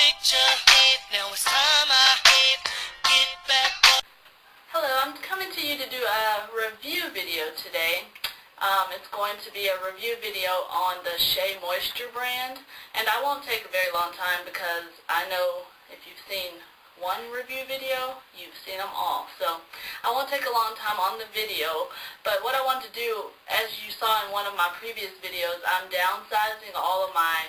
picture. Now it's time I get back up. Hello, I'm coming to you to do a review video today. It's going to be a review video on the Shea Moisture brand, and I won't take a very long time because I know if you've seen one review video, you've seen them all. So I won't take a long time on the video, but what I want to do, as you saw in one of my previous videos, I'm downsizing all of my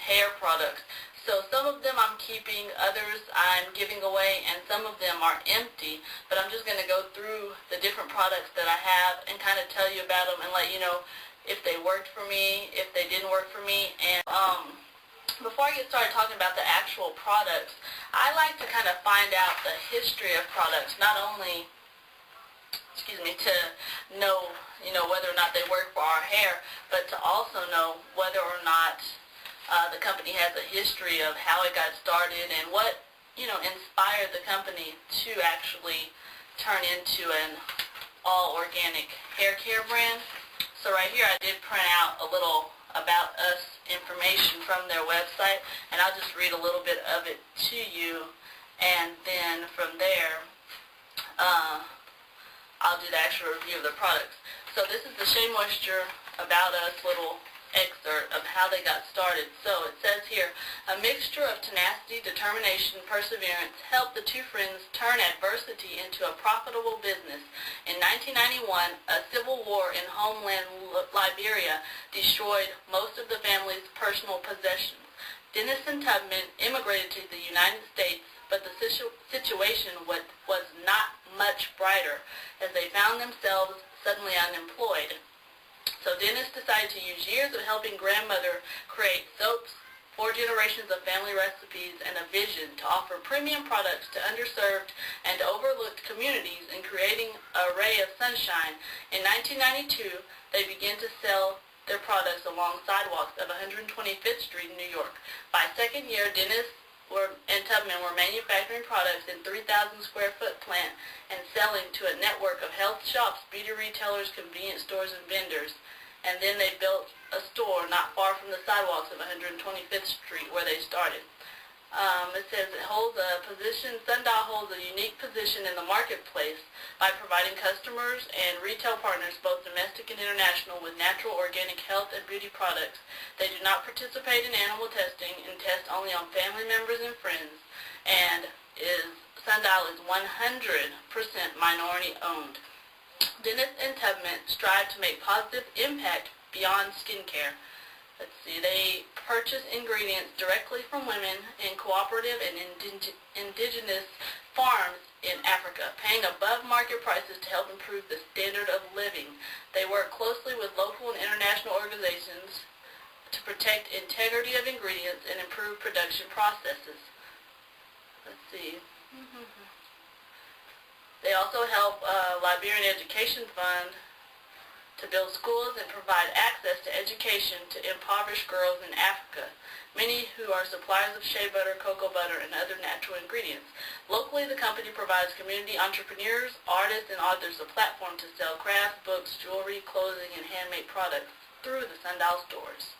hair products. So some of them I'm keeping, others I'm giving away, and some of them are empty. But I'm just going to go through the different products that I have and kind of tell you about them and let you know if they worked for me, if they didn't work for me. And before I get started talking about the actual products, I like to kind of find out the history of products, not only, to know, whether or not they work for our hair, but to also know whether or not the company has a history of how it got started and what, inspired the company to actually turn into an all-organic hair care brand. So right here I did print out a little about us information from their website, and I'll just read a little bit of it to you, and then from there I'll do the actual review of the products. So this is the Shea Moisture About Us little excerpt of how they got started. So it says here, a mixture of tenacity, determination, perseverance helped the two friends turn adversity into a profitable business. In 1991, a civil war in homeland Liberia destroyed most of the family's personal possessions. Dennis and Tubman immigrated to the United States, but the situation was not much brighter as they found themselves suddenly unemployed. So Dennis decided to use years of helping grandmother create soaps, 4 generations of family recipes, and a vision to offer premium products to underserved and overlooked communities in creating a ray of sunshine. In 1992, they began to sell their products along sidewalks of 125th Street in New York. By second year, Dennis and Tubman were manufacturing products in 3,000 square foot plant and selling to a network of health shops, beauty retailers, convenience stores, and vendors. And then they built a store not far from the sidewalks of 125th Street where they started. It says it holds a position, Sundial holds a unique position in the marketplace by providing customers and retail partners, both domestic and international, with natural, organic health and beauty products. They do not participate in animal testing and test only on family members and friends, and Sundial is 100% minority owned. Dennis and Tubman strive to make positive impact beyond skincare. Let's see, they purchase ingredients directly from women in cooperative and indigenous farms in Africa, paying above market prices to help improve the standard of living. They work closely with local and international organizations to protect integrity of ingredients and improve production processes. Let's see. They also help Liberian Education Fund to build schools and provide access to education to impoverished girls in Africa, many who are suppliers of shea butter, cocoa butter, and other natural ingredients. Locally, the company provides community entrepreneurs, artists, and authors a platform to sell crafts, books, jewelry, clothing, and handmade products through the Sundial stores.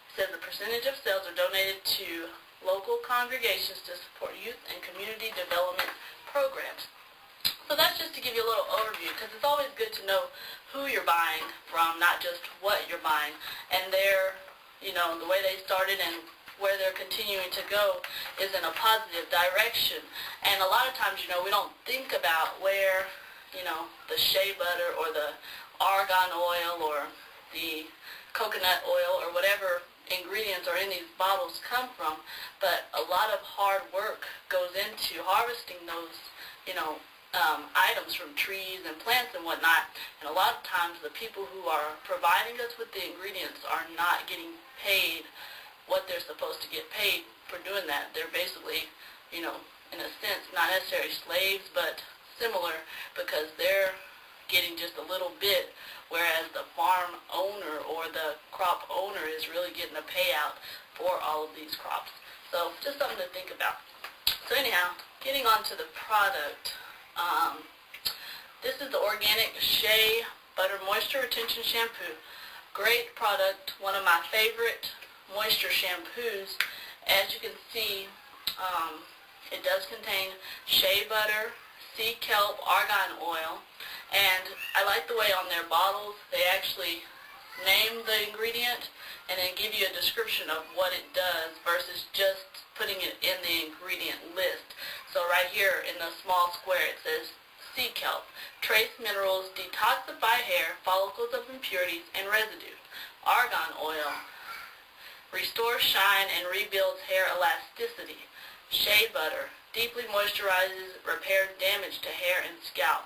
It says the percentage of sales are donated to local congregations to support youth and community development programs. So that's just to give you a little overview, because it's always good to know who you're buying from, not just what you're buying. And the way they started and where they're continuing to go is in a positive direction. And a lot of times, we don't think about where, the shea butter or the argan oil or the coconut oil or whatever ingredients are in these bottles come from. But a lot of hard work goes into harvesting those, items from trees and plants and whatnot, and a lot of times the people who are providing us with the ingredients are not getting paid what they're supposed to get paid for doing that. They're basically, in a sense, not necessarily slaves, but similar, because they're getting just a little bit, whereas the farm owner or the crop owner is really getting a payout for all of these crops. So just something to think about. So anyhow, getting on to the product. This is the organic Shea Butter Moisture Retention Shampoo. Great product, one of my favorite moisture shampoos, As you can see, it does contain shea butter, sea kelp, argan oil, and I like the way on their bottles they actually name the ingredient and then give you a description of what it does versus just putting it in the ingredient list. So right here in the small square it says sea kelp, trace minerals, detoxify hair, follicles of impurities and residue. Argan oil, restores shine and rebuilds hair elasticity. Shea butter, deeply moisturizes, repairs damage to hair and scalp.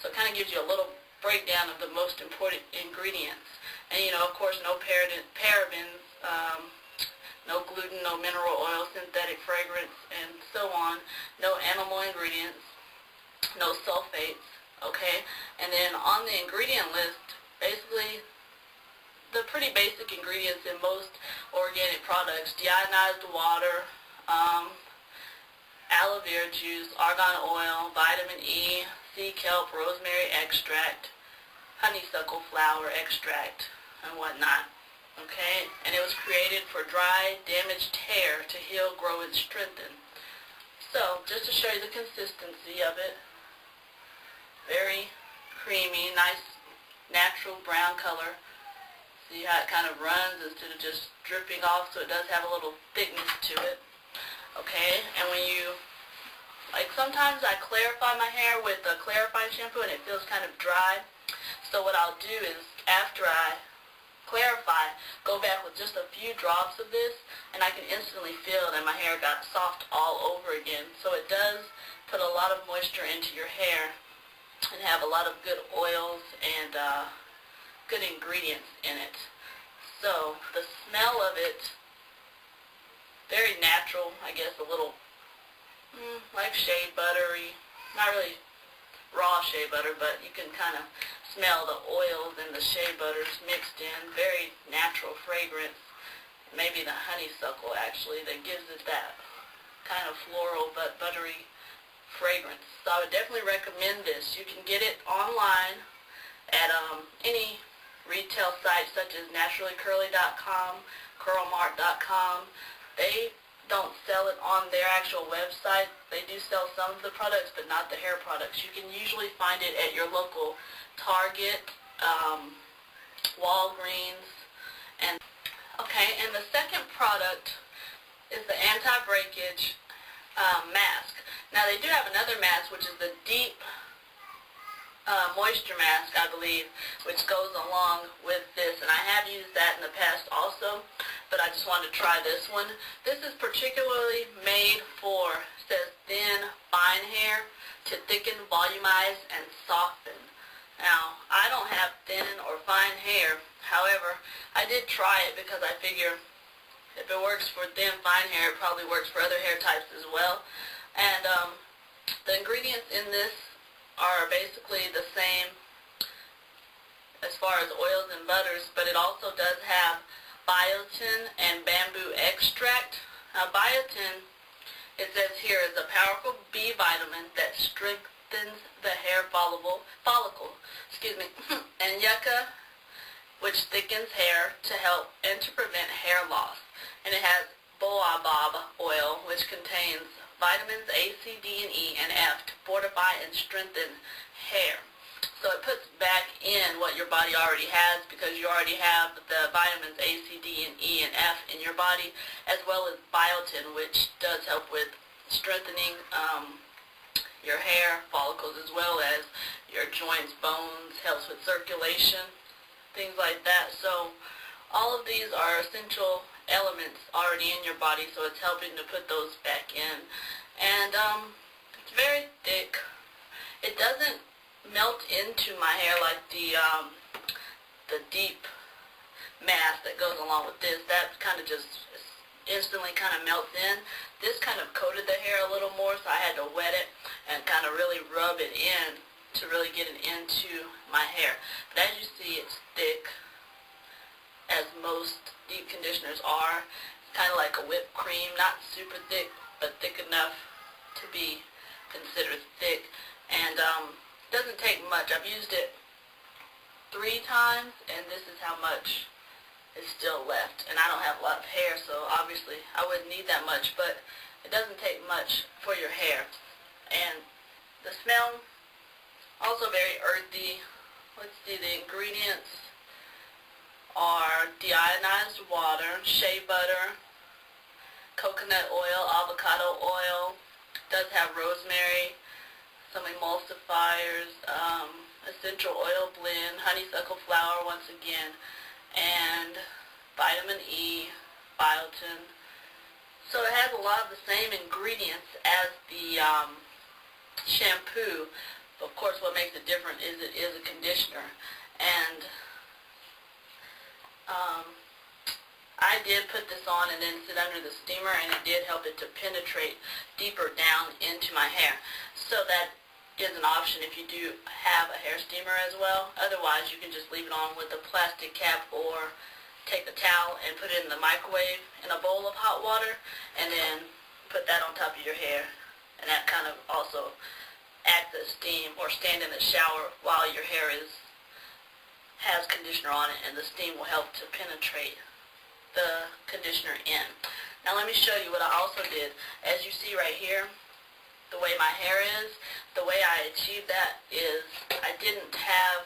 So it kind of gives you a little breakdown of the most important ingredients. And of course, no parabens, no gluten, no mineral oil, synthetic fragrance, and so on. No animal ingredients, no sulfates, okay? And then on the ingredient list, basically, the pretty basic ingredients in most organic products: deionized water, aloe vera juice, argan oil, vitamin E, sea kelp, rosemary extract, honeysuckle flower extract, and whatnot. Okay? And it was created for dry, damaged hair to heal, grow, and strengthen. So, just to show you the consistency of it, very creamy, nice, natural brown color. See how it kind of runs instead of just dripping off, so it does have a little thickness to it. Okay, and when you, like sometimes I clarify my hair with a clarifying shampoo and it feels kind of dry. So what I'll do is after I clarify, go back with just a few drops of this and I can instantly feel that my hair got soft all over again. So it does put a lot of moisture into your hair and have a lot of good oils and good ingredients in it. So the smell of it, very natural, I guess, a little like shea buttery, not really raw shea butter, but you can kind of smell the oils and the shea butters mixed in. Very natural fragrance, maybe the honeysuckle actually, that gives it that kind of floral but buttery fragrance. So I would definitely recommend this. You can get it online at any retail site such as naturallycurly.com, curlmart.com. They don't sell it on their actual website. They do sell some of the products, but not the hair products. You can usually find it at your local Target, Walgreens, and okay. And the second product is the anti-breakage mask. Now they do have another mask, which is the deep moisture mask, I believe, which goes along with this, and I have used that in the past also, but I just wanted to try this one. This is particularly made for, says, thin, fine hair to thicken, volumize, and soften. Now, I don't have thin or fine hair. However, I did try it because I figure if it works for thin, fine hair, it probably works for other hair types as well. And the ingredients in this are basically the same as far as oils and butters, but it also does have biotin and bamboo extract. Now biotin, it says here, is a powerful B vitamin that strengthens the hair follicle, and yucca, which thickens hair to help and to prevent hair loss. And it has baobab oil, which contains vitamins A, C, D, and E, and F to fortify and strengthen hair. So it puts back in what your body already has, because you already have the vitamins A, C, D, and E, and F in your body, as well as biotin, which does help with strengthening your hair follicles, as well as your joints, bones, helps with circulation, things like that. So all of these are essential elements already in your body, so it's helping to put those back in. And it's very thick. It doesn't melt into my hair like the deep mask that goes along with this. That kind of just instantly kind of melts in. This kind of coated the hair a little more, so I had to wet it and kind of really rub it in to really get it into my hair. But as you see, it's thick, as most deep conditioners are. It's kind of like a whipped cream, not super thick, but thick enough to be considered thick. And doesn't take much. I've used it 3 times, and this is how much is still left. And I don't have a lot of hair, so obviously I wouldn't need that much, but it doesn't take much for your hair. And the smell, also very earthy. Let's see, the ingredients are deionized water, shea butter, coconut oil, avocado oil, does have rosemary, some emulsifiers, essential oil blend, honeysuckle flower once again, and vitamin E, biotin. So it has a lot of the same ingredients as the shampoo. Of course, what makes it different is it is a conditioner. And I did put this on and then sit under the steamer, and it did help it to penetrate deeper down into my hair. So that is an option if you do have a hair steamer as well. Otherwise, you can just leave it on with a plastic cap, or take a towel and put it in the microwave in a bowl of hot water, and then put that on top of your hair. And that kind of also acts as steam, or stand in the shower while your hair has conditioner on it, and the steam will help to penetrate the conditioner in. Now let me show you what I also did. As you see right here, the way my hair is, the way I achieved that is I didn't have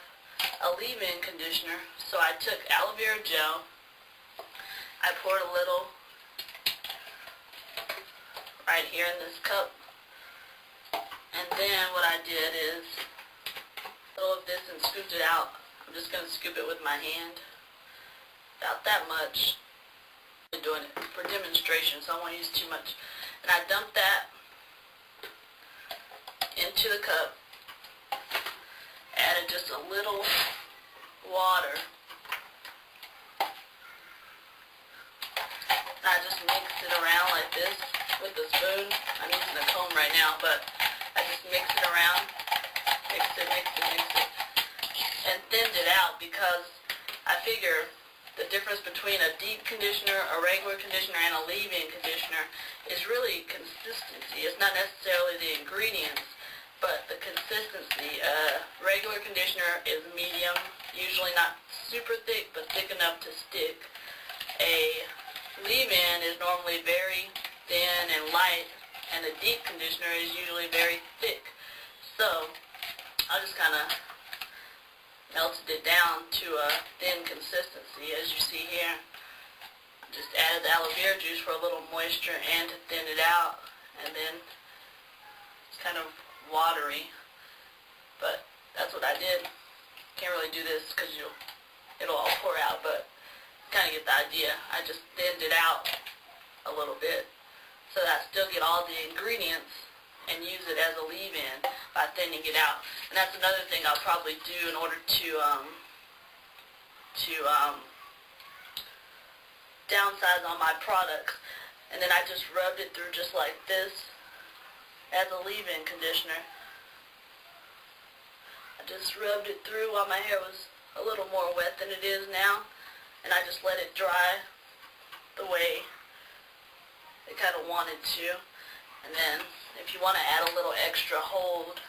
a leave-in conditioner, so I took aloe vera gel, I poured a little right here in this cup, and then what I did is a little of this and scooped it out. I'm just going to scoop it with my hand, about that much. I'm doing it for demonstration, so I won't use too much. And I dumped that into the cup, added just a little water, and I just mixed it around like this with a spoon. I'm using a comb right now, but I just mixed it around, mixed it, and thinned it out, because I figure the difference between a deep conditioner, a regular conditioner, and a leave-in conditioner is really consistency. It's not necessarily the ingredients, but the consistency. Regular conditioner is medium, usually not super thick, but thick enough to stick. A leave-in is normally very thin and light, and a deep conditioner is usually very thick. So I just kind of melted it down to a thin consistency, as you see here. I just added the aloe vera juice for a little moisture and to thin it out, and then it's kind of watery, but that's what I did. Can't really do this because it'll all pour out, but kind of get the idea. I just thinned it out a little bit so that I still get all the ingredients and use it as a leave-in by thinning it out. And that's another thing I'll probably do in order to downsize on my products. And then I just rubbed it through just like this as a leave-in conditioner. I just rubbed it through while my hair was a little more wet than it is now, and I just let it dry the way it kind of wanted to. And then if you want to add a little extra hold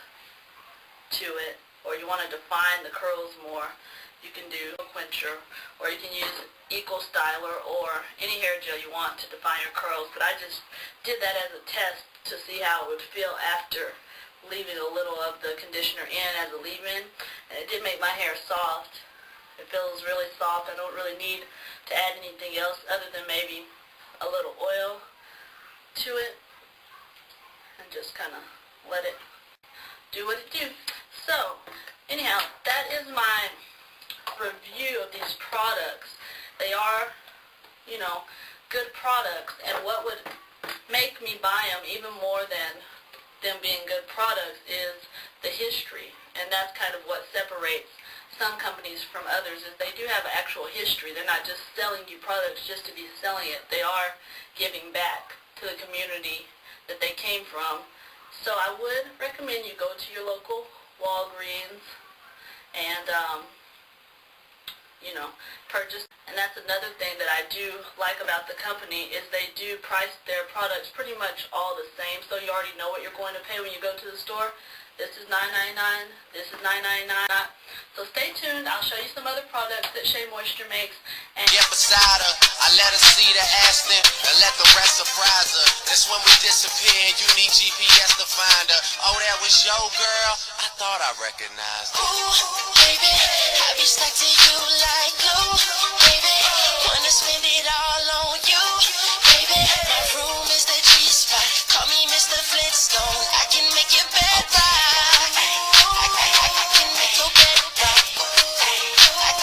to it, or you want to define the curls more, you can do a quencher, or you can use Eco Styler or any hair gel you want to define your curls. But I just did that as a test to see how it would feel after leaving a little of the conditioner in as a leave-in, and it did make my hair soft. It feels really soft. I don't really need to add anything else other than maybe a little oil to it, and just kind of let it do what it do. So anyhow, that is my review of these products. They are, good products, and what would make me buy them even more than them being good products is the history. And that's kind of what separates some companies from others, is they do have actual history. They're not just selling you products just to be selling it. They are giving back to the community that they came from. So I would recommend you go to your local Walgreens and purchase. And that's another thing that I do like about the company, is they do price their products pretty much all the same, so you already know what you're going to pay when you go to the store. This is $9.99. This is $9.99. So stay tuned. I'll show you some other products that Shea Moisture makes. And Get beside her, I let her see the Aston and let the rest surprise her. That's when we disappear, you need GPS to find her. Oh, that was your girl? I thought I recognized her. Ooh, baby, I be stuck to you like glue.